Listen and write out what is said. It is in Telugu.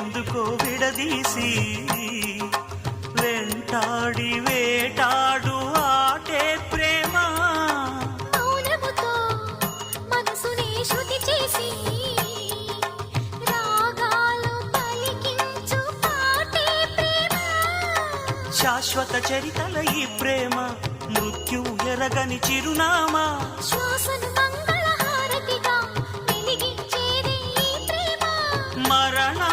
ఎందుకో విడదీసి వెంటాడి వేటాడు ఆటే ప్రేమ మౌనముతో మనసుని శృతి చేసి రాగాలు పలికించు పాటే ప్రేమ శాశ్వత చరితల ఈ ప్రేమ మృత్యు ఎరగని చిరునామా శ్వాసను మంగళహారతిగా వెలిగించేది ఈ ప్రేమ మరణా